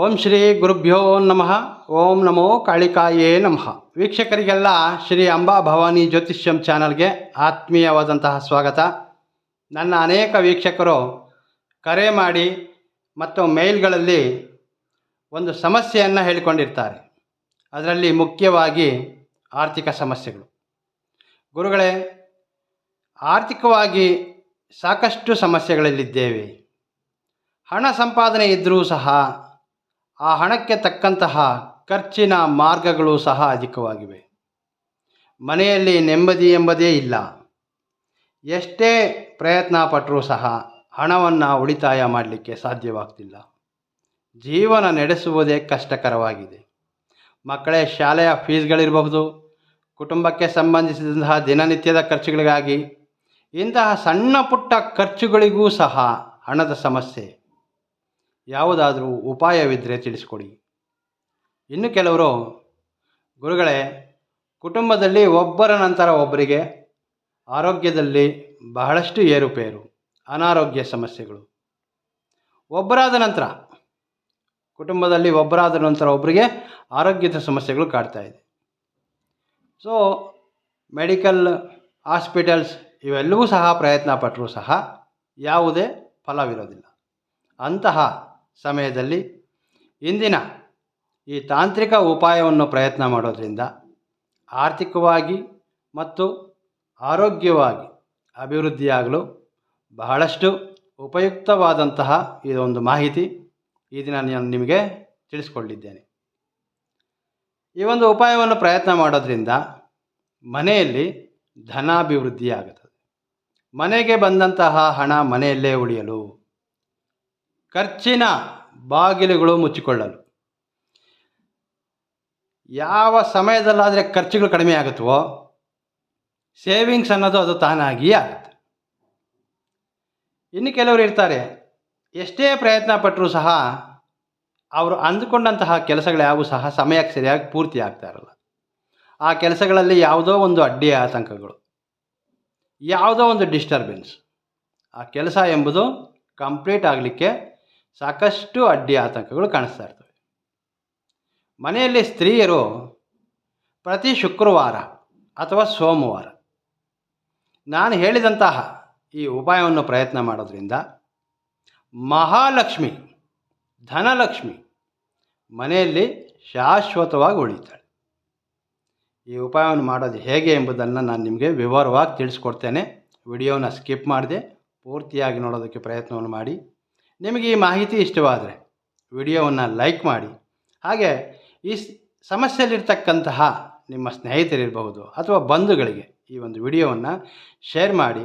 ಓಂ ಶ್ರೀ ಗುರುಭ್ಯೋ ನಮಃ. ಓಂ ನಮೋ ಕಾಳಿಕಾಯೇ ನಮಃ. ವೀಕ್ಷಕರಿಗೆಲ್ಲ ಶ್ರೀ ಅಂಬಾ ಭವಾನಿ ಜ್ಯೋತಿಷ್ಯಂ ಚಾನಲ್ಗೆ ಆತ್ಮೀಯವಾದಂತಹ ಸ್ವಾಗತ. ನನ್ನ ಅನೇಕ ವೀಕ್ಷಕರು ಕರೆ ಮಾಡಿ ಮತ್ತು ಮೇಲ್ಗಳಲ್ಲಿ ಒಂದು ಸಮಸ್ಯೆಯನ್ನು ಹೇಳಿಕೊಂಡಿರ್ತಾರೆ. ಅದರಲ್ಲಿ ಮುಖ್ಯವಾಗಿ ಆರ್ಥಿಕ ಸಮಸ್ಯೆಗಳು. ಗುರುಗಳೇ, ಆರ್ಥಿಕವಾಗಿ ಸಾಕಷ್ಟು ಸಮಸ್ಯೆಗಳಲ್ಲಿದ್ದೇವೆ. ಹಣ ಸಂಪಾದನೆ ಇದ್ದರೂ ಸಹ ಆ ಹಣಕ್ಕೆ ತಕ್ಕಂತಹ ಖರ್ಚಿನ ಮಾರ್ಗಗಳು ಸಹ ಅಧಿಕವಾಗಿವೆ. ಮನೆಯಲ್ಲಿ ನೆಮ್ಮದಿ ಎಂಬುದೇ ಇಲ್ಲ. ಎಷ್ಟೇ ಪ್ರಯತ್ನ ಪಟ್ಟರೂ ಸಹ ಹಣವನ್ನು ಉಳಿತಾಯ ಮಾಡಲಿಕ್ಕೆ ಸಾಧ್ಯವಾಗ್ತಿಲ್ಲ. ಜೀವನ ನಡೆಸುವುದೇ ಕಷ್ಟಕರವಾಗಿದೆ. ಮಕ್ಕಳ ಶಾಲೆಯ ಫೀಸ್ಗಳಿರಬಹುದು, ಕುಟುಂಬಕ್ಕೆ ಸಂಬಂಧಿಸಿದಂತಹ ದಿನನಿತ್ಯದ ಖರ್ಚುಗಳಿಗಾಗಿ ಇಂತಹ ಸಣ್ಣ ಪುಟ್ಟ ಖರ್ಚುಗಳಿಗೂ ಸಹ ಹಣದ ಸಮಸ್ಯೆ. ಯಾವುದಾದರೂ ಉಪಾಯವಿದ್ದರೆ ತಿಳಿಸ್ಕೊಡಿ. ಇನ್ನು ಕೆಲವರು, ಗುರುಗಳೇ, ಕುಟುಂಬದಲ್ಲಿ ಒಬ್ಬರ ನಂತರ ಒಬ್ಬರಿಗೆ ಆರೋಗ್ಯದಲ್ಲಿ ಬಹಳಷ್ಟು ಏರುಪೇರು, ಅನಾರೋಗ್ಯ ಸಮಸ್ಯೆಗಳು. ಕುಟುಂಬದಲ್ಲಿ ಒಬ್ಬರಾದ ನಂತರ ಒಬ್ಬರಿಗೆ ಆರೋಗ್ಯದ ಸಮಸ್ಯೆಗಳು ಕಾಡ್ತಾ ಇದೆ. ಸೊ ಮೆಡಿಕಲ್, ಹಾಸ್ಪಿಟಲ್ಸ್ ಇವೆಲ್ಲವೂ ಸಹ ಪ್ರಯತ್ನ ಪಟ್ಟರೂ ಸಹ ಯಾವುದೇ ಫಲವಿರೋದಿಲ್ಲ. ಅಂತಹ ಸಮಯದಲ್ಲಿ ಇಂದಿನ ಈ ತಾಂತ್ರಿಕ ಉಪಾಯವನ್ನು ಪ್ರಯತ್ನ ಮಾಡೋದ್ರಿಂದ ಆರ್ಥಿಕವಾಗಿ ಮತ್ತು ಆರೋಗ್ಯವಾಗಿ ಅಭಿವೃದ್ಧಿಯಾಗಲು ಬಹಳಷ್ಟು ಉಪಯುಕ್ತವಾದಂತಹ ಇದೊಂದು ಮಾಹಿತಿ ಈ ದಿನ ನಾನು ನಿಮಗೆ ತಿಳಿಸ್ಕೊಟ್ಟಿದ್ದೇನೆ. ಈ ಒಂದು ಉಪಾಯವನ್ನು ಪ್ರಯತ್ನ ಮಾಡೋದ್ರಿಂದ ಮನೆಯಲ್ಲಿ ಧನಾಭಿವೃದ್ಧಿಯಾಗುತ್ತದೆ. ಮನೆಗೆ ಬಂದಂತಹ ಹಣ ಮನೆಯಲ್ಲೇ ಉಳಿಯಲು, ಖರ್ಚಿನ ಬಾಗಿಲುಗಳು ಮುಚ್ಚಿಕೊಳ್ಳಲು, ಯಾವ ಸಮಯದಲ್ಲಾದರೆ ಖರ್ಚುಗಳು ಕಡಿಮೆ ಆಗುತ್ತವೋ ಸೇವಿಂಗ್ಸ್ ಅನ್ನೋದು ಅದು ತಾನಾಗಿಯೇ ಆಗುತ್ತೆ. ಇನ್ನು ಕೆಲವರು ಇರ್ತಾರೆ, ಎಷ್ಟೇ ಪ್ರಯತ್ನ ಪಟ್ಟರೂ ಸಹ ಅವರು ಅಂದುಕೊಂಡಂತಹ ಕೆಲಸಗಳು ಯಾವುವು ಸಹ ಸಮಯಕ್ಕೆ ಸರಿಯಾಗಿ ಪೂರ್ತಿ ಆಗ್ತಾ ಇರಲ್ಲ. ಆ ಕೆಲಸಗಳಲ್ಲಿ ಯಾವುದೋ ಒಂದು ಅಡ್ಡಿ ಆತಂಕಗಳು, ಯಾವುದೋ ಒಂದು ಡಿಸ್ಟರ್ಬೆನ್ಸ್, ಆ ಕೆಲಸ ಎಂಬುದು ಕಂಪ್ಲೀಟ್ ಆಗಲಿಕ್ಕೆ ಸಾಕಷ್ಟು ಅಡ್ಡಿ ಆತಂಕಗಳು ಕಾಣಿಸ್ತಾ ಇರ್ತವೆ. ಮನೆಯಲ್ಲಿ ಸ್ತ್ರೀಯರು ಪ್ರತಿ ಶುಕ್ರವಾರ ಅಥವಾ ಸೋಮವಾರ ನಾನು ಹೇಳಿದಂತಹ ಈ ಉಪಾಯವನ್ನು ಪ್ರಯತ್ನ ಮಾಡೋದ್ರಿಂದ ಮಹಾಲಕ್ಷ್ಮಿ, ಧನಲಕ್ಷ್ಮಿ ಮನೆಯಲ್ಲಿ ಶಾಶ್ವತವಾಗಿ ಉಳಿತಾಳೆ. ಈ ಉಪಾಯವನ್ನು ಮಾಡೋದು ಹೇಗೆ ಎಂಬುದನ್ನು ನಾನು ನಿಮಗೆ ವಿವರವಾಗಿ ತಿಳಿಸ್ಕೊಡ್ತೇನೆ. ವಿಡಿಯೋನ ಸ್ಕಿಪ್ ಮಾಡದೆ ಪೂರ್ತಿಯಾಗಿ ನೋಡೋದಕ್ಕೆ ಪ್ರಯತ್ನವನ್ನು ಮಾಡಿ. ನಿಮಗೆ ಈ ಮಾಹಿತಿ ಇಷ್ಟವಾದರೆ ವಿಡಿಯೋವನ್ನು ಲೈಕ್ ಮಾಡಿ. ಹಾಗೆ ಈ ಸಮಸ್ಯೆಯಲ್ಲಿರ್ತಕ್ಕಂತಹ ನಿಮ್ಮ ಸ್ನೇಹಿತರಿರಬಹುದು ಅಥವಾ ಬಂಧುಗಳಿಗೆ ಈ ಒಂದು ವಿಡಿಯೋವನ್ನು ಶೇರ್ ಮಾಡಿ.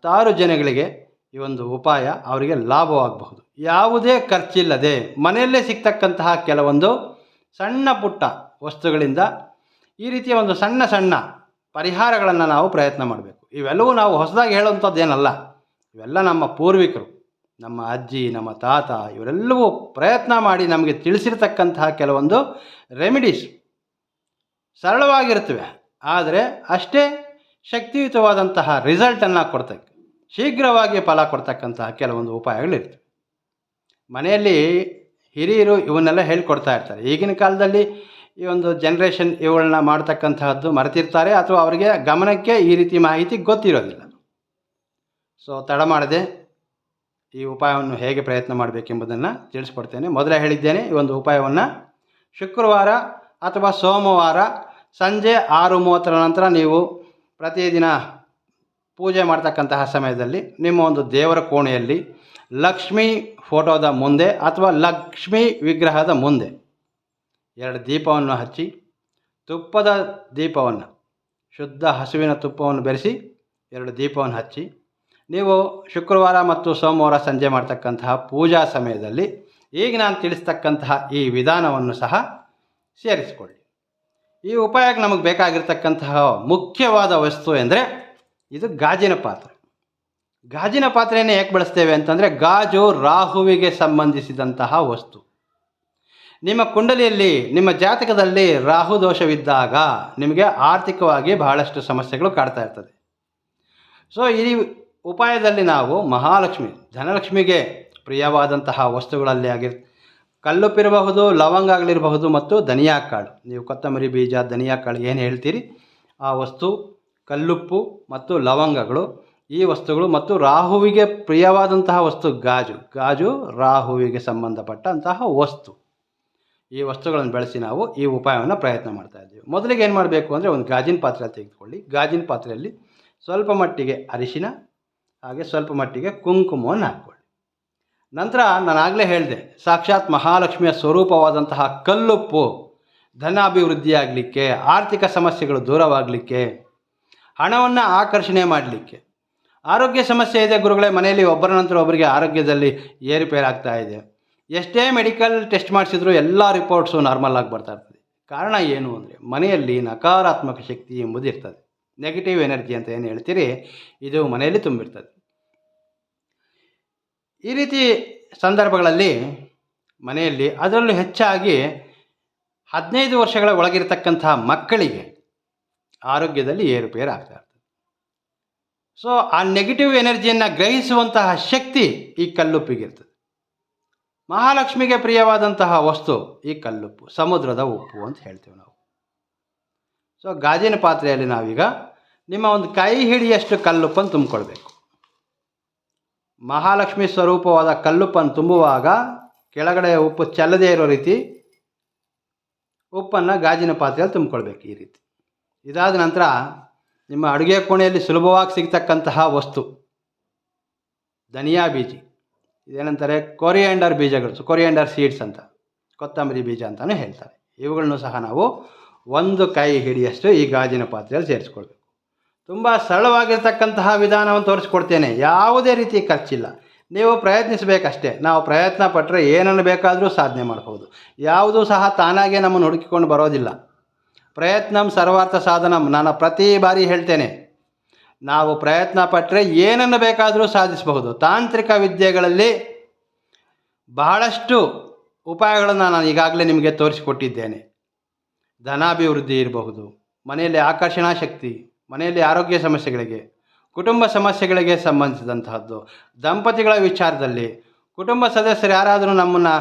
10 ಜನಗಳಿಗೆ ಈ ಒಂದು ಉಪಾಯ ಅವರಿಗೆ ಲಾಭವಾಗಬಹುದು. ಯಾವುದೇ ಖರ್ಚಿಲ್ಲದೆ ಮನೆಯಲ್ಲೇ ಸಿಗ್ತಕ್ಕಂತಹ ಕೆಲವೊಂದು ಸಣ್ಣ ಪುಟ್ಟ ವಸ್ತುಗಳಿಂದ ಈ ರೀತಿಯ ಒಂದು ಸಣ್ಣ ಸಣ್ಣ ಪರಿಹಾರಗಳನ್ನು ನಾವು ಪ್ರಯತ್ನ ಮಾಡಬೇಕು. ಇವೆಲ್ಲವೂ ನಾವು ಹೊಸದಾಗಿ ಹೇಳುವಂಥದ್ದೇನಲ್ಲ. ಇವೆಲ್ಲ ನಮ್ಮ ಪೂರ್ವಿಕರು, ನಮ್ಮ ಅಜ್ಜಿ, ನಮ್ಮ ತಾತ ಇವರೆಲ್ಲವೂ ಪ್ರಯತ್ನ ಮಾಡಿ ನಮಗೆ ತಿಳಿಸಿರ್ತಕ್ಕಂತಹ ಕೆಲವೊಂದು ರೆಮಿಡೀಸ್. ಸರಳವಾಗಿರ್ತವೆ, ಆದರೆ ಅಷ್ಟೇ ಶಕ್ತಿಯುತವಾದಂತಹ ರಿಸಲ್ಟನ್ನು ಕೊಡ್ತಕ್ಕ, ಶೀಘ್ರವಾಗಿ ಫಲ ಕೊಡ್ತಕ್ಕಂತಹ ಕೆಲವೊಂದು ಉಪಾಯಗಳಿರ್ತವೆ. ಮನೆಯಲ್ಲಿ ಹಿರಿಯರು ಇವನ್ನೆಲ್ಲ ಹೇಳ್ಕೊಡ್ತಾ ಇರ್ತಾರೆ. ಈಗಿನ ಕಾಲದಲ್ಲಿ ಈ ಒಂದು ಜನ್ರೇಷನ್ ಇವುಗಳನ್ನ ಮಾಡ್ತಕ್ಕಂತಹದ್ದು ಮರೆತಿರ್ತಾರೆ, ಅಥವಾ ಅವರಿಗೆ ಗಮನಕ್ಕೆ ಈ ರೀತಿ ಮಾಹಿತಿ ಗೊತ್ತಿರೋದಿಲ್ಲ. ಸೊ ತಡ ಮಾಡದೆ ಈ ಉಪಾಯವನ್ನು ಹೇಗೆ ಪ್ರಯತ್ನ ಮಾಡಬೇಕೆಂಬುದನ್ನು ತಿಳಿಸ್ಕೊಡ್ತೇನೆ. ಮೊದಲೇ ಹೇಳಿದ್ದೇನೆ, ಈ ಒಂದು ಉಪಾಯವನ್ನು ಶುಕ್ರವಾರ ಅಥವಾ ಸೋಮವಾರ ಸಂಜೆ 6:30 ನಂತರ ನೀವು ಪ್ರತಿದಿನ ಪೂಜೆ ಮಾಡ್ತಕ್ಕಂತಹ ಸಮಯದಲ್ಲಿ ನಿಮ್ಮ ಒಂದು ದೇವರ ಕೋಣೆಯಲ್ಲಿ ಲಕ್ಷ್ಮೀ ಫೋಟೋದ ಮುಂದೆ ಅಥವಾ ಲಕ್ಷ್ಮೀ ವಿಗ್ರಹದ ಮುಂದೆ 2 ದೀಪವನ್ನು ಹಚ್ಚಿ, ತುಪ್ಪದ ದೀಪವನ್ನು, ಶುದ್ಧ ಹಸುವಿನ ತುಪ್ಪವನ್ನು ಬೆರೆಸಿ 2 ದೀಪವನ್ನು ಹಚ್ಚಿ, ನೀವು ಶುಕ್ರವಾರ ಮತ್ತು ಸೋಮವಾರ ಸಂಜೆ ಮಾಡ್ತಕ್ಕಂತಹ ಪೂಜಾ ಸಮಯದಲ್ಲಿ ಈಗ ನಾನು ತಿಳಿಸ್ತಕ್ಕಂತಹ ಈ ವಿಧಾನವನ್ನು ಸಹ ಸೇರಿಸಿಕೊಳ್ಳಿ. ಈ ಉಪಾಯಕ್ಕೆ ನಮಗೆ ಬೇಕಾಗಿರ್ತಕ್ಕಂತಹ ಮುಖ್ಯವಾದ ವಸ್ತು ಎಂದರೆ ಇದು ಗಾಜಿನ ಪಾತ್ರೆ. ಗಾಜಿನ ಪಾತ್ರೆಯನ್ನು ಏಕೆ ಬಳಸ್ತೇವೆ ಅಂತಂದರೆ, ಗಾಜು ರಾಹುವಿಗೆ ಸಂಬಂಧಿಸಿದಂತಹ ವಸ್ತು. ನಿಮ್ಮ ಕುಂಡಲಿಯಲ್ಲಿ, ನಿಮ್ಮ ಜಾತಕದಲ್ಲಿ ರಾಹು ದೋಷವಿದ್ದಾಗ ನಿಮಗೆ ಆರ್ಥಿಕವಾಗಿ ಬಹಳಷ್ಟು ಸಮಸ್ಯೆಗಳು ಕಾಡ್ತಾ ಇರ್ತದೆ. ಸೊ ಈ ಉಪಾಯದಲ್ಲಿ ನಾವು ಮಹಾಲಕ್ಷ್ಮಿ, ಧನಲಕ್ಷ್ಮಿಗೆ ಪ್ರಿಯವಾದಂತಹ ವಸ್ತುಗಳಲ್ಲಿ ಕಲ್ಲುಪ್ಪಿರಬಹುದು, ಲವಂಗಗಳಿರಬಹುದು ಮತ್ತು ಧನಿಯಾ ಕಾಳು. ನೀವು ಕೊತ್ತಂಬರಿ ಬೀಜ, ಧನಿಯಾ ಕಾಳು ಏನು ಹೇಳ್ತೀರಿ ಆ ವಸ್ತು, ಕಲ್ಲುಪ್ಪು ಮತ್ತು ಲವಂಗಗಳು, ಈ ವಸ್ತುಗಳು ಮತ್ತು ರಾಹುವಿಗೆ ಪ್ರಿಯವಾದಂತಹ ವಸ್ತು ಗಾಜು. ಗಾಜು ರಾಹುವಿಗೆ ಸಂಬಂಧಪಟ್ಟಂತಹ ವಸ್ತು. ಈ ವಸ್ತುಗಳನ್ನು ಬಳಸಿ ನಾವು ಈ ಉಪಾಯವನ್ನು ಪ್ರಯತ್ನ ಮಾಡ್ತಾ ಇದ್ದೀವಿ. ಮೊದಲಿಗೆ ಏನು ಮಾಡಬೇಕು ಅಂದರೆ, ಒಂದು ಗಾಜಿನ ಪಾತ್ರೆ ತೆಗೆದುಕೊಳ್ಳಿ. ಗಾಜಿನ ಪಾತ್ರೆಯಲ್ಲಿ ಸ್ವಲ್ಪ ಮಟ್ಟಿಗೆ ಅರಿಶಿನ ಹಾಗೆ ಸ್ವಲ್ಪ ಮಟ್ಟಿಗೆ ಕುಂಕುಮವನ್ನು ಹಾಕ್ಕೊಳ್ಳಿ. ನಂತರ ನಾನಾಗಲೇ ಹೇಳಿದೆ, ಸಾಕ್ಷಾತ್ ಮಹಾಲಕ್ಷ್ಮಿಯ ಸ್ವರೂಪವಾದಂತಹ ಕಲ್ಲುಪ್ಪು ಧನಾಭಿವೃದ್ಧಿಯಾಗಲಿಕ್ಕೆ, ಆರ್ಥಿಕ ಸಮಸ್ಯೆಗಳು ದೂರವಾಗಲಿಕ್ಕೆ, ಹಣವನ್ನು ಆಕರ್ಷಣೆ ಮಾಡಲಿಕ್ಕೆ. ಆರೋಗ್ಯ ಸಮಸ್ಯೆ ಇದೆ ಗುರುಗಳೇ, ಮನೆಯಲ್ಲಿ ಒಬ್ಬರ ನಂತರ ಒಬ್ಬರಿಗೆ ಆರೋಗ್ಯದಲ್ಲಿ ಏರುಪೇರಾಗ್ತಾ ಇದೆ. ಎಷ್ಟೇ ಮೆಡಿಕಲ್ ಟೆಸ್ಟ್ ಮಾಡಿಸಿದ್ರು ಎಲ್ಲ ರಿಪೋರ್ಟ್ಸು ನಾರ್ಮಲ್ ಆಗಿ ಬರ್ತಾ ಇರ್ತದೆ. ಕಾರಣ ಏನು ಅಂದರೆ, ಮನೆಯಲ್ಲಿ ನಕಾರಾತ್ಮಕ ಶಕ್ತಿ ಎಂಬುದು ಇರ್ತದೆ. ನೆಗೆಟಿವ್ ಎನರ್ಜಿ ಅಂತ ಏನು ಹೇಳ್ತೀರಿ, ಇದು ಮನೆಯಲ್ಲಿ ತುಂಬಿರ್ತದೆ. ಈ ರೀತಿ ಸಂದರ್ಭಗಳಲ್ಲಿ ಮನೆಯಲ್ಲಿ, ಅದರಲ್ಲೂ ಹೆಚ್ಚಾಗಿ 15 ವರ್ಷಗಳ ಒಳಗಿರತಕ್ಕಂತಹ ಮಕ್ಕಳಿಗೆ ಆರೋಗ್ಯದಲ್ಲಿ ಏರುಪೇರು ಆಗ್ತಾ ಇರ್ತದೆ. ಸೊ ಆ ನೆಗೆಟಿವ್ ಎನರ್ಜಿಯನ್ನು ಗ್ರಹಿಸುವಂತಹ ಶಕ್ತಿ ಈ ಕಲ್ಲುಪ್ಪಿಗಿರ್ತದೆ. ಮಹಾಲಕ್ಷ್ಮಿಗೆ ಪ್ರಿಯವಾದಂತಹ ವಸ್ತು ಈ ಕಲ್ಲುಪ್ಪು, ಸಮುದ್ರದ ಉಪ್ಪು ಅಂತ ಹೇಳ್ತೀವಿ ನಾವು. ಸೊ ಗಾಜಿನ ಪಾತ್ರೆಯಲ್ಲಿ ನಾವೀಗ ನಿಮ್ಮ ಒಂದು ಕೈ ಹಿಡಿಯಷ್ಟು ಕಲ್ಲುಪ್ಪನ್ನು ತುಂಬಿಕೊಳ್ಬೇಕು. ಮಹಾಲಕ್ಷ್ಮಿ ಸ್ವರೂಪವಾದ ಕಲ್ಲುಪ್ಪನ್ನು ತುಂಬುವಾಗ ಕೆಳಗಡೆ ಉಪ್ಪು ಚೆಲ್ಲದೇ ಇರೋ ರೀತಿ ಉಪ್ಪನ್ನು ಗಾಜಿನ ಪಾತ್ರೆಯಲ್ಲಿ ತುಂಬಿಕೊಳ್ಬೇಕು. ಈ ರೀತಿ ಇದಾದ ನಂತರ ನಿಮ್ಮ ಅಡುಗೆ ಕೋಣೆಯಲ್ಲಿ ಸುಲಭವಾಗಿ ಸಿಗ್ತಕ್ಕಂತಹ ವಸ್ತು ಧನಿಯಾ ಬೀಜ, ಇದೇನಂತಾರೆ ಕೊರಿಯಾಂಡರ್ ಬೀಜಗಳು, ಕೊರಿಯಾಂಡರ್ ಸೀಡ್ಸ್ ಅಂತ, ಕೊತ್ತಂಬರಿ ಬೀಜ ಅಂತಲೂ ಹೇಳ್ತಾರೆ. ಇವುಗಳನ್ನು ಸಹ ನಾವು ಒಂದು ಕೈ ಹಿಡಿಯಷ್ಟು ಈ ಗಾಜಿನ ಪಾತ್ರೆಯಲ್ಲಿ ಸೇರಿಸ್ಕೊಳ್ಬೇಕು. ತುಂಬ ಸರಳವಾಗಿರ್ತಕ್ಕಂತಹ ವಿಧಾನವನ್ನು ತೋರಿಸ್ಕೊಡ್ತೇನೆ. ಯಾವುದೇ ರೀತಿ ಖರ್ಚಿಲ್ಲ, ನೀವು ಪ್ರಯತ್ನಿಸಬೇಕಷ್ಟೇ. ನಾವು ಪ್ರಯತ್ನ ಪಟ್ಟರೆ ಏನನ್ನು ಬೇಕಾದರೂ ಸಾಧನೆ ಮಾಡ್ಬೋದು. ಯಾವುದೂ ಸಹ ತಾನಾಗೇ ನಮ್ಮನ್ನು ಹುಡುಕಿಕೊಂಡು ಬರೋದಿಲ್ಲ. ಪ್ರಯತ್ನಂ ಸರ್ವಾರ್ಥ ಸಾಧನಂ, ನಾನು ಪ್ರತಿ ಬಾರಿ ಹೇಳ್ತೇನೆ. ನಾವು ಪ್ರಯತ್ನ ಪಟ್ಟರೆ ಏನನ್ನು ಬೇಕಾದರೂ ಸಾಧಿಸಬಹುದು. ತಾಂತ್ರಿಕ ವಿದ್ಯೆಗಳಲ್ಲಿ ಬಹಳಷ್ಟು ಉಪಾಯಗಳನ್ನು ನಾನು ಈಗಾಗಲೇ ನಿಮಗೆ ತೋರಿಸಿಕೊಟ್ಟಿದ್ದೇನೆ. ಧನಾಭಿವೃದ್ಧಿ ಇರಬಹುದು, ಮನೆಯಲ್ಲಿ ಆಕರ್ಷಣಾ ಶಕ್ತಿ, ಮನೆಯಲ್ಲಿ ಆರೋಗ್ಯ ಸಮಸ್ಯೆಗಳಿಗೆ, ಕುಟುಂಬ ಸಮಸ್ಯೆಗಳಿಗೆ ಸಂಬಂಧಿಸಿದಂತಹದ್ದು, ದಂಪತಿಗಳ ವಿಚಾರದಲ್ಲಿ, ಕುಟುಂಬ ಸದಸ್ಯರು ಯಾರಾದರೂ ನಮ್ಮನ್ನು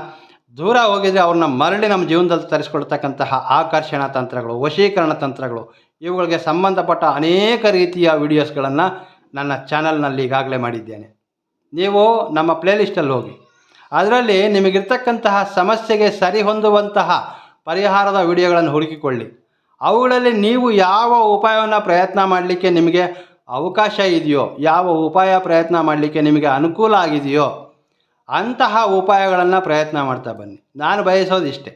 ದೂರ ಹೋಗಿದರೆ ಅವ್ರನ್ನ ಮರಳಿ ನಮ್ಮ ಜೀವನದಲ್ಲಿ ತರಿಸ್ಕೊಳ್ತಕ್ಕಂತಹ ಆಕರ್ಷಣಾ ತಂತ್ರಗಳು, ವಶೀಕರಣ ತಂತ್ರಗಳು, ಇವುಗಳಿಗೆ ಸಂಬಂಧಪಟ್ಟ ಅನೇಕ ರೀತಿಯ ವಿಡಿಯೋಸ್ಗಳನ್ನು ನನ್ನ ಚಾನಲ್ನಲ್ಲಿ ಈಗಾಗಲೇ ಮಾಡಿದ್ದೇನೆ. ನೀವು ನಮ್ಮ ಪ್ಲೇಲಿಸ್ಟಲ್ಲಿ ಹೋಗಿ, ಅದರಲ್ಲಿ ನಿಮಗಿರ್ತಕ್ಕಂತಹ ಸಮಸ್ಯೆಗೆ ಸರಿಹೊಂದುವಂತಹ ಪರಿಹಾರದ ವಿಡಿಯೋಗಳನ್ನು ಹುಡುಕಿಕೊಳ್ಳಿ. ಅವುಗಳಲ್ಲಿ ನೀವು ಯಾವ ಉಪಾಯವನ್ನು ಪ್ರಯತ್ನ ಮಾಡಲಿಕ್ಕೆ ನಿಮಗೆ ಅವಕಾಶ ಇದೆಯೋ, ಯಾವ ಉಪಾಯ ಪ್ರಯತ್ನ ಮಾಡಲಿಕ್ಕೆ ನಿಮಗೆ ಅನುಕೂಲ ಆಗಿದೆಯೋ ಅಂತಹ ಉಪಾಯಗಳನ್ನು ಪ್ರಯತ್ನ ಮಾಡ್ತಾ ಬನ್ನಿ. ನಾನು ಬಯಸೋದು ಇಷ್ಟೇ,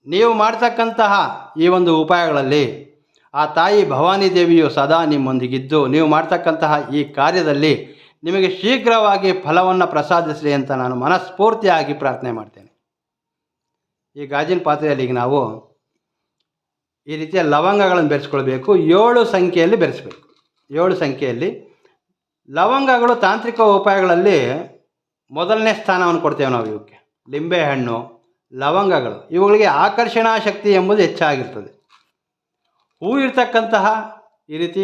ನೀವು ಮಾಡ್ತಕ್ಕಂತಹ ಈ ಒಂದು ಉಪಾಯಗಳಲ್ಲಿ ಆ ತಾಯಿ ಭವಾನಿ ದೇವಿಯು ಸದಾ ನಿಮ್ಮೊಂದಿಗಿದ್ದು ನೀವು ಮಾಡ್ತಕ್ಕಂತಹ ಈ ಕಾರ್ಯದಲ್ಲಿ ನಿಮಗೆ ಶೀಘ್ರವಾಗಿ ಫಲವನ್ನು ಪ್ರಸಾದಿಸಲಿ ಅಂತ ನಾನು ಮನಸ್ಫೂರ್ತಿಯಾಗಿ ಪ್ರಾರ್ಥನೆ ಮಾಡ್ತೇನೆ. ಈ ಗಾಜಿನ ಪಾತ್ರೆಯಲ್ಲಿ ಈಗ ನಾವು ಈ ರೀತಿಯ ಲವಂಗಗಳನ್ನು ಬೆರೆಸ್ಕೊಳ್ಬೇಕು. 7 ಸಂಖ್ಯೆಯಲ್ಲಿ ಬೆರೆಸಬೇಕು. 7 ಸಂಖ್ಯೆಯಲ್ಲಿ ಲವಂಗಗಳು ತಾಂತ್ರಿಕ ಉಪಾಯಗಳಲ್ಲಿ ಮೊದಲನೇ ಸ್ಥಾನವನ್ನು ಕೊಡ್ತೇವೆ ನಾವು ಇವಕ್ಕೆ. ಲಿಂಬೆಹಣ್ಣು, ಲವಂಗಗಳು ಇವುಗಳಿಗೆ ಆಕರ್ಷಣಾ ಶಕ್ತಿ ಎಂಬುದು ಹೆಚ್ಚಾಗಿರ್ತದೆ. ಹೂ ಇರ್ತಕ್ಕಂತಹ ಈ ರೀತಿ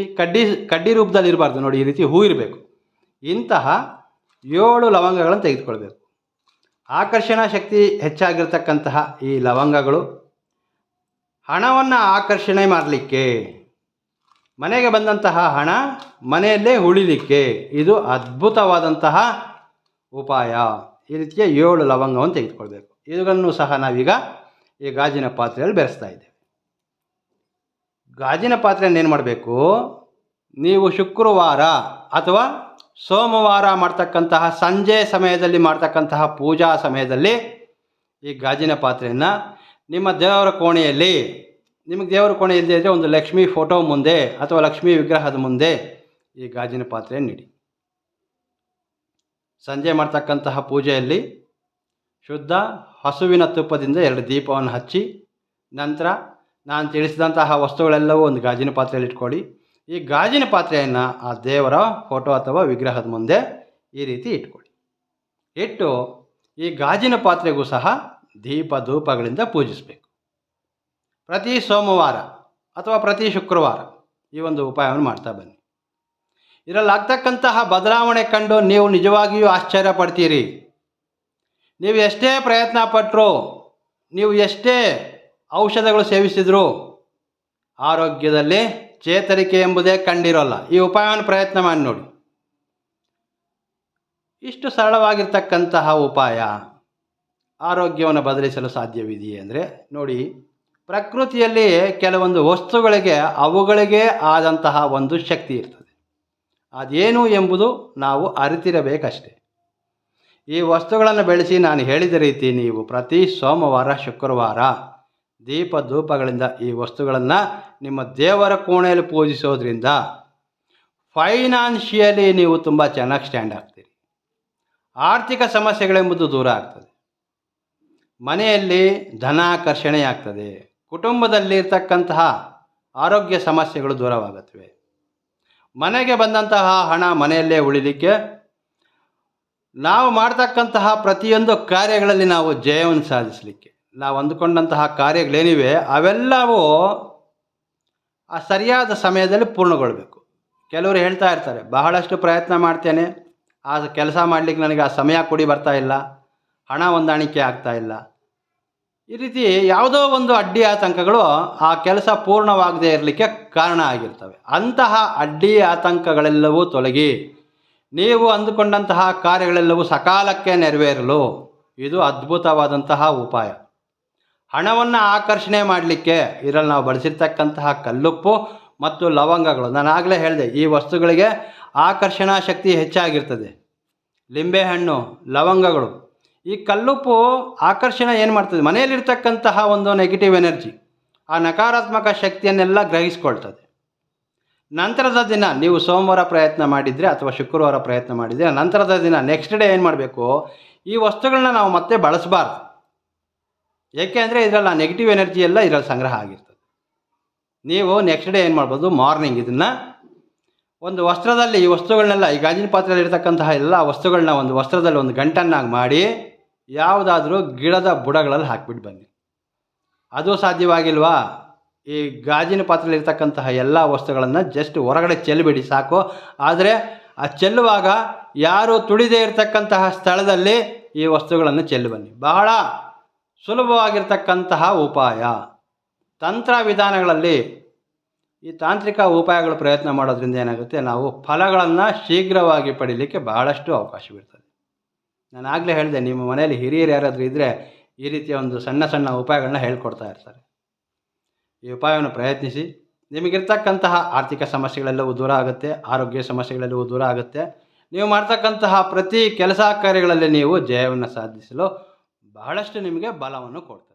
ಕಡ್ಡಿ ರೂಪದಲ್ಲಿ ಇರಬಾರ್ದು ನೋಡಿ, ಈ ರೀತಿ ಹೂ ಇರಬೇಕು. ಇಂತಹ 7 ಲವಂಗಗಳನ್ನು ತೆಗೆದುಕೊಳ್ಬೇಕು. ಆಕರ್ಷಣಾ ಶಕ್ತಿ ಹೆಚ್ಚಾಗಿರ್ತಕ್ಕಂತಹ ಈ ಲವಂಗಗಳು ಹಣವನ್ನು ಆಕರ್ಷಣೆ ಮಾಡಲಿಕ್ಕೆ, ಮನೆಗೆ ಬಂದಂತಹ ಹಣ ಮನೆಯಲ್ಲೇ ಉಳಿಲಿಕ್ಕೆ ಇದು ಅದ್ಭುತವಾದಂತಹ ಉಪಾಯ. ಈ ರೀತಿಯ 7 ಲವಂಗವನ್ನು ತೆಗೆದುಕೊಳ್ಬೇಕು. ಇವುಗಳನ್ನು ಸಹ ನಾವೀಗ ಈ ಗಾಜಿನ ಪಾತ್ರೆಯಲ್ಲಿ ಬೆರೆಸ್ತಾ ಇದ್ದೇವೆ. ಗಾಜಿನ ಪಾತ್ರೆಯನ್ನು ಏನು ಮಾಡಬೇಕು, ನೀವು ಶುಕ್ರವಾರ ಅಥವಾ ಸೋಮವಾರ ಮಾಡ್ತಕ್ಕಂತಹ ಸಂಜೆ ಸಮಯದಲ್ಲಿ ಮಾಡ್ತಕ್ಕಂತಹ ಪೂಜಾ ಸಮಯದಲ್ಲಿ ಈ ಗಾಜಿನ ಪಾತ್ರೆಯನ್ನು ನಿಮ್ಮ ದೇವರ ಕೋಣೆಯಲ್ಲಿ, ನಿಮಗೆ ದೇವರ ಕೋಣೆ ಇಲ್ಲದೆ ಇದ್ದರೆ ಒಂದು ಲಕ್ಷ್ಮೀ ಫೋಟೋ ಮುಂದೆ ಅಥವಾ ಲಕ್ಷ್ಮೀ ವಿಗ್ರಹದ ಮುಂದೆ ಈ ಗಾಜಿನ ಪಾತ್ರೆಯನ್ನು ಇಡಿ. ಸಂಜೆ ಮಾಡ್ತಕ್ಕಂತಹ ಪೂಜೆಯಲ್ಲಿ ಶುದ್ಧ ಹಸುವಿನ ತುಪ್ಪದಿಂದ 2 ದೀಪವನ್ನು ಹಚ್ಚಿ, ನಂತರ ನಾನು ತಿಳಿಸಿದಂತಹ ವಸ್ತುಗಳೆಲ್ಲವೂ ಒಂದು ಗಾಜಿನ ಪಾತ್ರೆಯಲ್ಲಿ ಇಟ್ಕೊಳ್ಳಿ. ಈ ಗಾಜಿನ ಪಾತ್ರೆಯನ್ನು ಆ ದೇವರ ಫೋಟೋ ಅಥವಾ ವಿಗ್ರಹದ ಮುಂದೆ ಈ ರೀತಿ ಇಟ್ಕೊಳ್ಳಿ. ಇಟ್ಟು ಈ ಗಾಜಿನ ಪಾತ್ರೆಗೂ ಸಹ ದೀಪ ಧೂಪಗಳಿಂದ ಪೂಜಿಸಬೇಕು. ಪ್ರತಿ ಸೋಮವಾರ ಅಥವಾ ಪ್ರತಿ ಶುಕ್ರವಾರ ಈ ಒಂದು ಉಪಾಯವನ್ನು ಮಾಡ್ತಾ ಬನ್ನಿ. ಇದರಲ್ಲಿ ಆಗ್ತಕ್ಕಂತಹ ಬದಲಾವಣೆ ಕಂಡು ನೀವು ನಿಜವಾಗಿಯೂ ಆಶ್ಚರ್ಯ ಪಡ್ತೀರಿ. ನೀವು ಎಷ್ಟೇ ಪ್ರಯತ್ನ ಪಟ್ಟರು, ನೀವು ಎಷ್ಟೇ ಔಷಧಗಳು ಸೇವಿಸಿದರೂ ಆರೋಗ್ಯದಲ್ಲಿ ಚೇತರಿಕೆ ಎಂಬುದೇ ಕಂಡಿರೋಲ್ಲ. ಈ ಉಪಾಯವನ್ನು ಪ್ರಯತ್ನ ಮಾಡಿ ನೋಡಿ. ಇಷ್ಟು ಸರಳವಾಗಿರ್ತಕ್ಕಂತಹ ಉಪಾಯ ಆರೋಗ್ಯವನ್ನು ಬದಲಿಸಲು ಸಾಧ್ಯವಿದೆಯೇ ಅಂದರೆ ನೋಡಿ, ಪ್ರಕೃತಿಯಲ್ಲಿ ಕೆಲವೊಂದು ವಸ್ತುಗಳಿಗೆ ಅವುಗಳಿಗೆ ಆದಂತಹ ಒಂದು ಶಕ್ತಿ ಇರ್ತದೆ. ಅದೇನು ಎಂಬುದು ನಾವು ಅರಿತಿರಬೇಕಷ್ಟೆ. ಈ ವಸ್ತುಗಳನ್ನು ಬೆಳೆಸಿ ನಾನು ಹೇಳಿದ ರೀತಿ ನೀವು ಪ್ರತಿ ಸೋಮವಾರ, ಶುಕ್ರವಾರ ದೀಪ ಧೂಪಗಳಿಂದ ಈ ವಸ್ತುಗಳನ್ನು ನಿಮ್ಮ ದೇವರ ಕೋಣೆಯಲ್ಲಿ ಪೂಜಿಸೋದ್ರಿಂದ ಫೈನಾನ್ಷಿಯಲಿ ನೀವು ತುಂಬ ಚೆನ್ನಾಗಿ ಸ್ಟ್ಯಾಂಡ್ ಆಗ್ತೀರಿ. ಆರ್ಥಿಕ ಸಮಸ್ಯೆಗಳೆಂಬುದು ದೂರ ಆಗ್ತದೆ. ಮನೆಯಲ್ಲಿ ಧನಾಕರ್ಷಣೆ ಆಗ್ತದೆ. ಕುಟುಂಬದಲ್ಲಿರ್ತಕ್ಕಂತಹ ಆರೋಗ್ಯ ಸಮಸ್ಯೆಗಳು ದೂರವಾಗುತ್ತವೆ. ಮನೆಗೆ ಬಂದಂತಹ ಹಣ ಮನೆಯಲ್ಲೇ ಉಳಿಲಿಕ್ಕೆ, ನಾವು ಮಾಡ್ತಕ್ಕಂತಹ ಪ್ರತಿಯೊಂದು ಕಾರ್ಯಗಳಲ್ಲಿ ನಾವು ಜಯವನ್ನು ಸಾಧಿಸಲಿಕ್ಕೆ, ನಾವು ಅಂದುಕೊಂಡಂತಹ ಕಾರ್ಯಗಳೇನಿವೆ ಅವೆಲ್ಲವೂ ಆ ಸರಿಯಾದ ಸಮಯದಲ್ಲಿ ಪೂರ್ಣಗೊಳ್ಳಬೇಕು. ಕೆಲವರು ಹೇಳ್ತಾ ಇರ್ತಾರೆ, ಬಹಳಷ್ಟು ಪ್ರಯತ್ನ ಮಾಡ್ತೇನೆ, ಆ ಕೆಲಸ ಮಾಡಲಿಕ್ಕೆ ನನಗೆ ಆ ಸಮಯ ಕೂಡಿ ಬರ್ತಾ ಇಲ್ಲ, ಹಣ ಹೊಂದಾಣಿಕೆ ಆಗ್ತಾ ಇಲ್ಲ. ಈ ರೀತಿ ಯಾವುದೋ ಒಂದು ಅಡ್ಡಿ ಆತಂಕಗಳು ಆ ಕೆಲಸ ಪೂರ್ಣವಾಗದೇ ಇರಲಿಕ್ಕೆ ಕಾರಣ ಆಗಿರ್ತವೆ. ಅಂತಹ ಅಡ್ಡಿ ಆತಂಕಗಳೆಲ್ಲವೂ ತೊಲಗಿ ನೀವು ಅಂದುಕೊಂಡಂತಹ ಕಾರ್ಯಗಳೆಲ್ಲವೂ ಸಕಾಲಕ್ಕೆ ನೆರವೇರಲು ಇದು ಅದ್ಭುತವಾದಂತಹ ಉಪಾಯ. ಹಣವನ್ನು ಆಕರ್ಷಣೆ ಮಾಡಲಿಕ್ಕೆ ಇದರಲ್ಲಿ ನಾವು ಬಳಸಿರ್ತಕ್ಕಂತಹ ಕಲ್ಲುಪ್ಪು ಮತ್ತು ಲವಂಗಗಳು, ನಾನು ಆಗಲೇ ಹೇಳಿದೆ, ಈ ವಸ್ತುಗಳಿಗೆ ಆಕರ್ಷಣಾ ಶಕ್ತಿ ಹೆಚ್ಚಾಗಿರ್ತದೆ. ಲಿಂಬೆಹಣ್ಣು, ಲವಂಗಗಳು, ಈ ಕಲ್ಲುಪ್ಪು ಆಕರ್ಷಣೆ ಏನು ಮಾಡ್ತದೆ, ಮನೆಯಲ್ಲಿರ್ತಕ್ಕಂತಹ ಒಂದು ನೆಗೆಟಿವ್ ಎನರ್ಜಿ, ಆ ನಕಾರಾತ್ಮಕ ಶಕ್ತಿಯನ್ನೆಲ್ಲ ಗ್ರಹಿಸ್ಕೊಳ್ತದೆ. ನಂತರದ ದಿನ ನೀವು ಸೋಮವಾರ ಪ್ರಯತ್ನ ಮಾಡಿದರೆ ಅಥವಾ ಶುಕ್ರವಾರ ಪ್ರಯತ್ನ ಮಾಡಿದರೆ, ನಂತರದ ದಿನ ನೆಕ್ಸ್ಟ್ ಡೇ ಏನು ಮಾಡಬೇಕು, ಈ ವಸ್ತುಗಳನ್ನ ನಾವು ಮತ್ತೆ ಬಳಸಬಾರ್ದು. ಏಕೆ ಅಂದರೆ ಇದರಲ್ಲಿ ಆ ನೆಗೆಟಿವ್ ಎನರ್ಜಿ ಎಲ್ಲ ಇದರಲ್ಲಿ ಸಂಗ್ರಹ ಆಗಿರ್ತದೆ. ನೀವು ನೆಕ್ಸ್ಟ್ ಡೇ ಏನು ಮಾಡ್ಬೋದು, ಮಾರ್ನಿಂಗ್ ಇದನ್ನು ಒಂದು ವಸ್ತ್ರದಲ್ಲಿ, ಈ ವಸ್ತುಗಳನ್ನೆಲ್ಲ, ಈ ಗಾಜಿನ ಪಾತ್ರೆಯಲ್ಲಿ ಇರತಕ್ಕಂತಹ ಎಲ್ಲ ವಸ್ತುಗಳನ್ನ ಒಂದು ವಸ್ತ್ರದಲ್ಲಿ ಒಂದು ಗಂಟನ್ನಾಗಿ ಮಾಡಿ ಯಾವುದಾದ್ರೂ ಗಿಡದ ಬುಡಗಳಲ್ಲಿ ಹಾಕಿಬಿಟ್ಟು ಬನ್ನಿ. ಅದು ಸಾಧ್ಯವಾಗಿಲ್ವಾ, ಈ ಗಾಜಿನ ಪಾತ್ರೆಯಲ್ಲಿ ಇರ್ತಕ್ಕಂತಹ ಎಲ್ಲ ವಸ್ತುಗಳನ್ನು ಜಸ್ಟ್ ಹೊರಗಡೆ ಚೆಲ್ಲಿಬಿಡಿ ಸಾಕು. ಆದರೆ ಆ ಚೆಲ್ಲುವಾಗ ಯಾರು ತುಳಿದೇ ಇರತಕ್ಕಂತಹ ಸ್ಥಳದಲ್ಲಿ ಈ ವಸ್ತುಗಳನ್ನು ಚೆಲ್ಲಿ ಬನ್ನಿ. ಬಹಳ ಸುಲಭವಾಗಿರ್ತಕ್ಕಂತಹ ಉಪಾಯ. ತಂತ್ರ ವಿಧಾನಗಳಲ್ಲಿ ಈ ತಾಂತ್ರಿಕ ಉಪಾಯಗಳು ಪ್ರಯತ್ನ ಮಾಡೋದ್ರಿಂದ ಏನಾಗುತ್ತೆ, ನಾವು ಫಲಗಳನ್ನು ಶೀಘ್ರವಾಗಿ ಪಡೀಲಿಕ್ಕೆ ಬಹಳಷ್ಟು ಅವಕಾಶವಿರ್ತದೆ. ನಾನು ಆಗಲೇ ಹೇಳಿದೆ, ನಿಮ್ಮ ಮನೆಯಲ್ಲಿ ಹಿರಿಯರು ಯಾರಾದರೂ ಇದ್ದರೆ ಈ ರೀತಿಯ ಒಂದು ಸಣ್ಣ ಸಣ್ಣ ಉಪಾಯಗಳನ್ನ ಹೇಳ್ಕೊಡ್ತಾ ಇರ್ತಾರೆ. ಈ ಉಪಾಯವನ್ನು ಪ್ರಯತ್ನಿಸಿ. ನಿಮಗಿರ್ತಕ್ಕಂತಹ ಆರ್ಥಿಕ ಸಮಸ್ಯೆಗಳೆಲ್ಲವೂ ದೂರ ಆಗುತ್ತೆ, ಆರೋಗ್ಯ ಸಮಸ್ಯೆಗಳೆಲ್ಲವೂ ದೂರ ಆಗುತ್ತೆ. ನೀವು ಮಾಡ್ತಕ್ಕಂತಹ ಪ್ರತಿ ಕೆಲಸ ಕಾರ್ಯಗಳಲ್ಲಿ ನೀವು ಜಯವನ್ನು ಸಾಧಿಸಲು ಬಹಳಷ್ಟು ನಿಮಗೆ ಬಲವನ್ನು ಕೊಡ್ತಾರೆ.